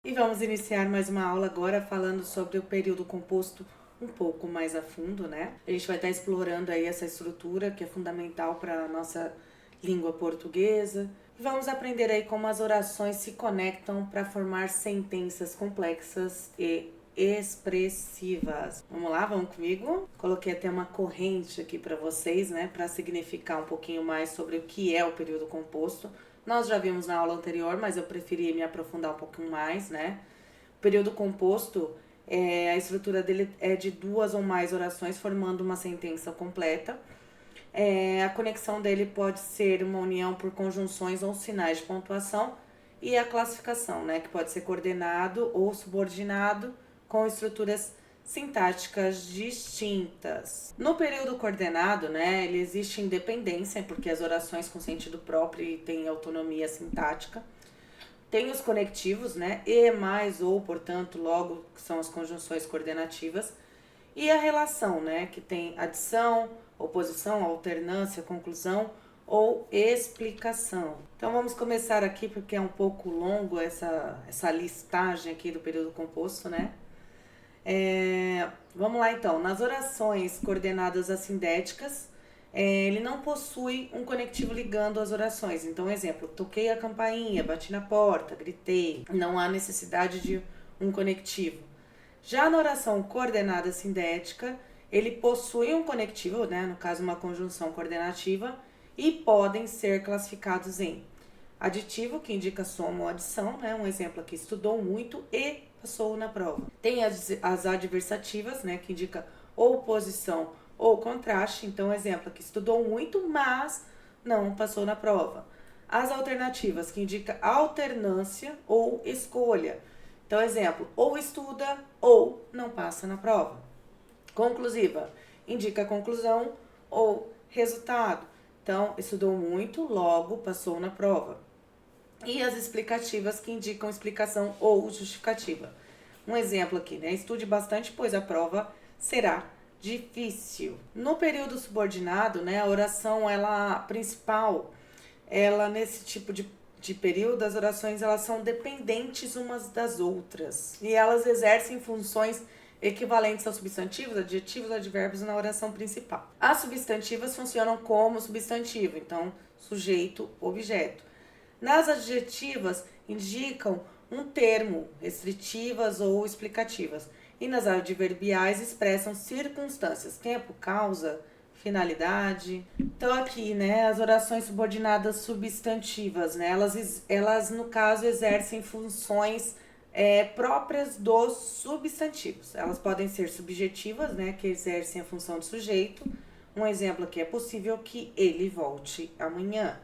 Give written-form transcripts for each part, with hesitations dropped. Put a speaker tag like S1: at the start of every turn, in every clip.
S1: E vamos iniciar mais uma aula agora falando sobre o período composto um pouco mais a fundo, né? A gente vai estar explorando aí essa estrutura que é fundamental para a nossa língua portuguesa. Vamos aprender aí como as orações se conectam para formar sentenças complexas e expressivas. Vamos lá, vamos comigo? Coloquei até uma corrente aqui para vocês, né, para significar um pouquinho mais sobre o que é o período composto. Nós já vimos na aula anterior, mas eu preferi me aprofundar um pouquinho mais, né? O período composto, a estrutura dele é de duas ou mais orações formando uma sentença completa. A conexão dele pode ser uma união por conjunções ou sinais de pontuação e a classificação, né, que pode ser coordenado ou subordinado com estruturas sintáticas distintas. No período coordenado, né, ele existe independência, porque as orações com sentido próprio têm autonomia sintática. Tem os conectivos, né, e mais ou, portanto, logo, que são as conjunções coordenativas. E a relação, né, que tem adição, oposição, alternância, conclusão ou explicação. Então vamos começar aqui porque é um pouco longo essa listagem aqui do período composto, né? Vamos lá então. Nas orações coordenadas assindéticas, ele não possui um conectivo ligando as orações. Então, exemplo, toquei a campainha, bati na porta, gritei. Não há necessidade de um conectivo. Já na oração coordenada sindética, ele possui um conectivo, né, no caso uma conjunção coordenativa, e podem ser classificados em aditivo, que indica soma ou adição, né, um exemplo aqui, estudou muito e passou na prova. Tem as adversativas, né, que indica ou oposição ou contraste, então exemplo aqui, estudou muito, mas não passou na prova. As alternativas, que indica alternância ou escolha. Então, exemplo, ou estuda ou não passa na prova. Conclusiva, indica conclusão ou resultado. Então, estudou muito, logo passou na prova. E as explicativas, que indicam explicação ou justificativa. Um exemplo aqui, né? Estude bastante, pois a prova será difícil. No período subordinado, né, a oração, ela principal, ela nesse tipo de período, as orações elas são dependentes umas das outras e elas exercem funções equivalentes aos substantivos, adjetivos, advérbios na oração principal. As substantivas funcionam como substantivo, então sujeito, objeto. Nas adjetivas indicam um termo, restritivas ou explicativas, e nas adverbiais expressam circunstâncias, tempo, causa, finalidade. Então aqui, né, as orações subordinadas substantivas, né, elas no caso exercem funções próprias dos substantivos. Elas podem ser subjetivas, né, que exercem a função de sujeito. Um exemplo aqui, é possível que ele volte amanhã.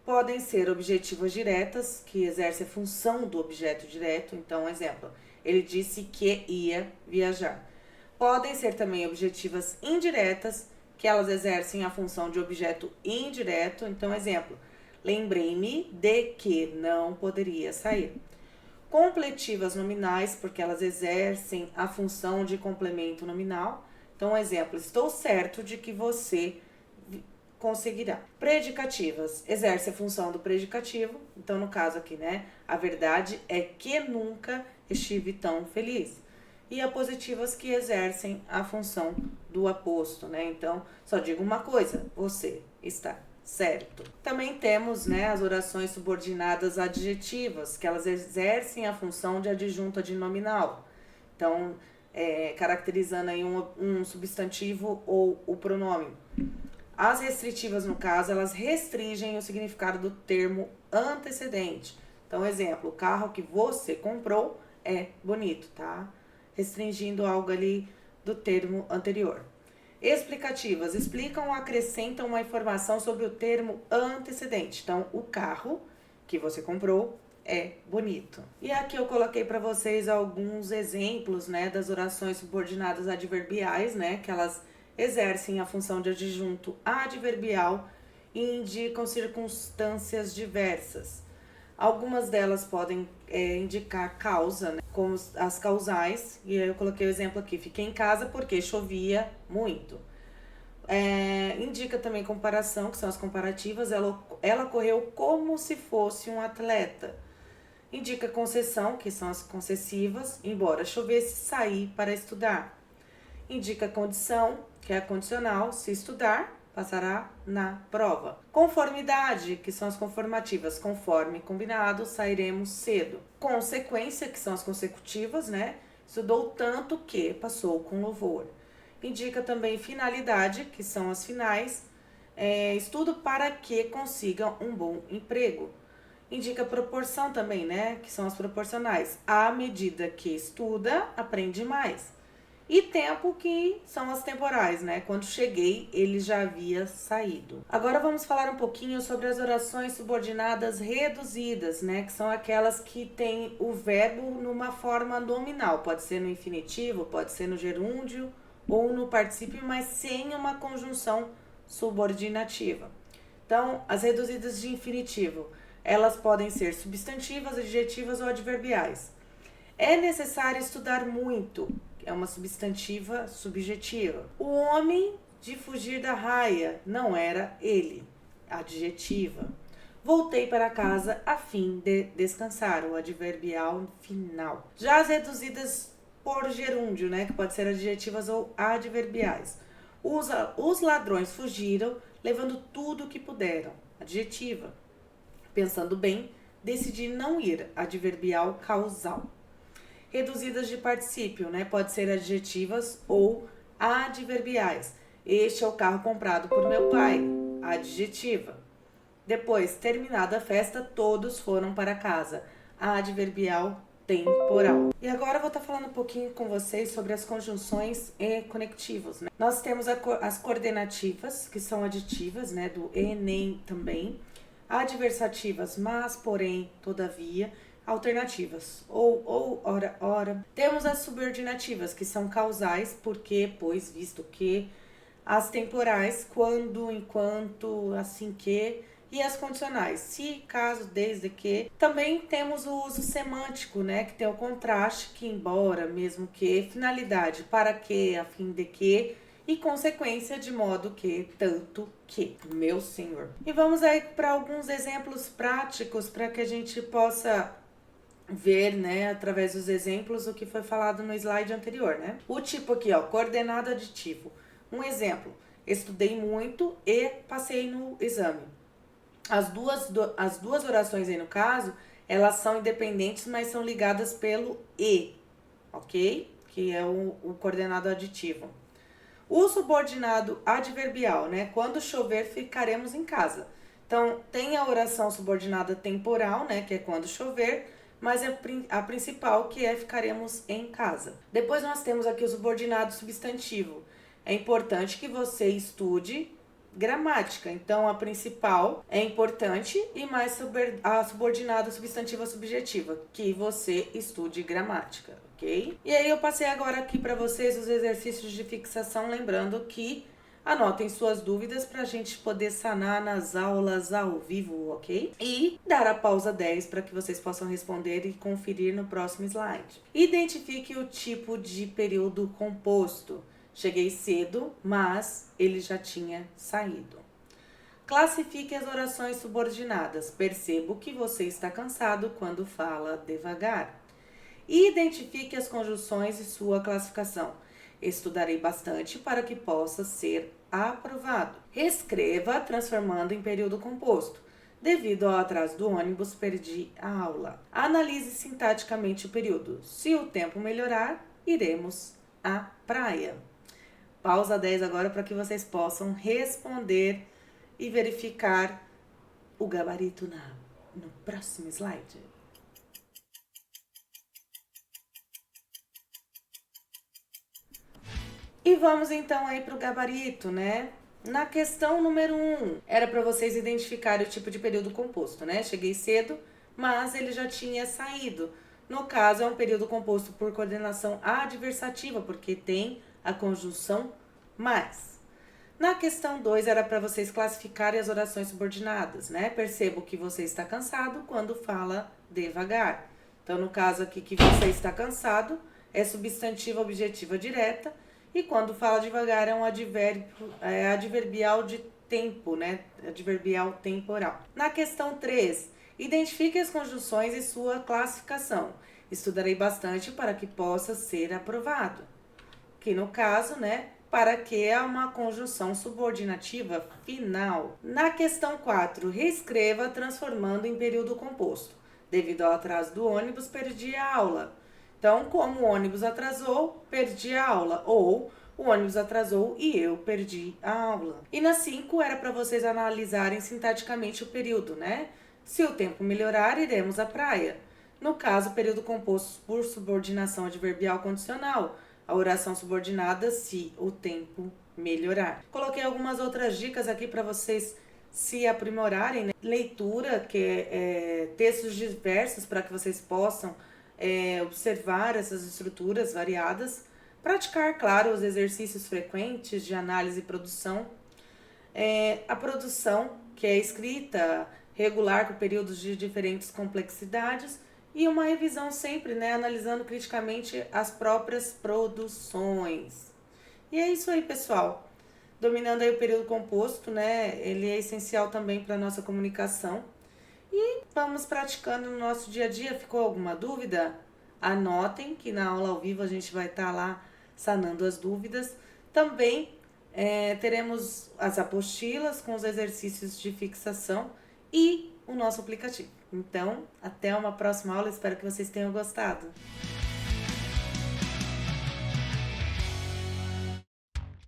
S1: Podem ser objetivas diretas, que exercem a função do objeto direto. Então, exemplo, ele disse que ia viajar. Podem ser também objetivas indiretas, que elas exercem a função de objeto indireto. Então, exemplo, lembrei-me de que não poderia sair. Completivas nominais, porque elas exercem a função de complemento nominal. Então, exemplo, estou certo de que você conseguirá. Predicativas, exerce a função do predicativo. Então, no caso aqui, né, a verdade é que nunca estive tão feliz. E apositivas, que exercem a função do aposto, né? Então, só digo uma coisa, você está certo. Também temos, né, as orações subordinadas adjetivas, que elas exercem a função de adjunto adnominal. Então, caracterizando aí um substantivo ou o pronome. As restritivas, no caso, elas restringem o significado do termo antecedente. Então, exemplo, o carro que você comprou é bonito, tá? Restringindo algo ali do termo anterior. Explicativas, explicam ou acrescentam uma informação sobre o termo antecedente. Então, o carro que você comprou é bonito. E aqui eu coloquei para vocês alguns exemplos, né, das orações subordinadas adverbiais, né, que elas exercem a função de adjunto adverbial e indicam circunstâncias diversas. Algumas delas podem indicar causa, né, como as causais, e aí eu coloquei o exemplo aqui, fiquei em casa porque chovia muito. Indica também comparação, que são as comparativas, ela correu como se fosse um atleta. Indica concessão, que são as concessivas, embora chovesse, sair para estudar. Indica condição, que é a condicional, se estudar, passará na prova. Conformidade, que são as conformativas, conforme combinado, sairemos cedo. Consequência, que são as consecutivas, né? Estudou tanto que passou com louvor. Indica também finalidade, que são as finais, estudo para que consiga um bom emprego. Indica proporção também, né? Que são as proporcionais. À medida que estuda, aprende mais. E tempo, que são as temporais, né? Quando cheguei, ele já havia saído. Agora vamos falar um pouquinho sobre as orações subordinadas reduzidas, né? Que são aquelas que têm o verbo numa forma nominal. Pode ser no infinitivo, pode ser no gerúndio ou no particípio, mas sem uma conjunção subordinativa. Então, as reduzidas de infinitivo, elas podem ser substantivas, adjetivas ou adverbiais. É necessário estudar muito, é uma substantiva subjetiva. O homem de fugir da raia não era ele, adjetiva. Voltei para casa a fim de descansar, o adverbial final. Já as reduzidas por gerúndio, né, que pode ser adjetivas ou adverbiais. Os ladrões fugiram, levando tudo o que puderam, adjetiva. Pensando bem, decidi não ir, adverbial causal. Reduzidas de particípio, né? Pode ser adjetivas ou adverbiais. Este é o carro comprado por meu pai, adjetiva. Depois, terminada a festa, todos foram para casa, adverbial temporal. E agora eu vou estar falando um pouquinho com vocês sobre as conjunções e conectivos, né? Nós temos as coordenativas, que são aditivas, né? Do e, nem, também. Adversativas, mas, porém, todavia. Alternativas, ou, ora, ora. Temos as subordinativas, que são causais, porque, pois, visto que. As temporais, quando, enquanto, assim que. E as condicionais, se, caso, desde que. Também temos o uso semântico, né, que tem o contraste, que, embora, mesmo que. Finalidade, para que, a fim de que. E consequência, de modo que, tanto que, meu senhor. E vamos aí para alguns exemplos práticos para que a gente possa ver, né, através dos exemplos, o que foi falado no slide anterior, né? O tipo aqui, ó, coordenado aditivo. Um exemplo, estudei muito e passei no exame. As duas orações aí, no caso, elas são independentes, mas são ligadas pelo e, ok? Que é o coordenado aditivo. O subordinado adverbial, né? Quando chover, ficaremos em casa. Então, tem a oração subordinada temporal, né? Que é quando chover, mas é a principal, que é ficaremos em casa. Depois nós temos aqui o subordinado substantivo. É importante que você estude gramática. Então, a principal é importante e mais a subordinada substantiva subjetiva, que você estude gramática, ok? E aí eu passei agora aqui para vocês os exercícios de fixação, lembrando que anotem suas dúvidas para a gente poder sanar nas aulas ao vivo, ok? E dar a pausa 10 para que vocês possam responder e conferir no próximo slide. Identifique o tipo de período composto. Cheguei cedo, mas ele já tinha saído. Classifique as orações subordinadas. Percebo que você está cansado quando fala devagar. Identifique as conjunções e sua classificação. Estudarei bastante para que possa ser aprovado. Reescreva transformando em período composto. Devido ao atraso do ônibus, perdi a aula. Analise sintaticamente o período. Se o tempo melhorar, iremos à praia. Pausa 10 agora para que vocês possam responder e verificar o gabarito no próximo slide. E vamos então aí para o gabarito, né? Na questão número 1, era para vocês identificarem o tipo de período composto, né? Cheguei cedo, mas ele já tinha saído. No caso, é um período composto por coordenação adversativa, porque tem a conjunção mais. Na questão 2, era para vocês classificarem as orações subordinadas, né? Percebo que você está cansado quando fala devagar. Então, no caso aqui que você está cansado, é substantiva objetiva direta, e quando fala devagar é um adverbial de tempo, né? Adverbial temporal. Na questão 3, Identifique as conjunções e sua classificação. Estudarei bastante para que possa ser aprovado. Que no caso, né, para que é uma conjunção subordinativa final. Na questão 4, reescreva transformando em período composto. Devido ao atraso do ônibus, perdi a aula. Então, como o ônibus atrasou, perdi a aula. Ou o ônibus atrasou e eu perdi a aula. E na 5 era para vocês analisarem sintaticamente o período, né? Se o tempo melhorar, iremos à praia. No caso, período composto por subordinação adverbial condicional. A oração subordinada se o tempo melhorar. Coloquei algumas outras dicas aqui para vocês se aprimorarem, né? Leitura, que é textos diversos para que vocês possam observar essas estruturas variadas. Praticar, claro, os exercícios frequentes de análise e produção. A produção, que é escrita regular com períodos de diferentes complexidades. E uma revisão sempre, né, analisando criticamente as próprias produções. E é isso aí, pessoal. Dominando aí o período composto, né, ele é essencial também para a nossa comunicação. E vamos praticando no nosso dia a dia. Ficou alguma dúvida? Anotem que na aula ao vivo a gente vai estar lá sanando as dúvidas. Também teremos as apostilas com os exercícios de fixação e o nosso aplicativo. Então, até uma próxima aula, espero que vocês tenham gostado.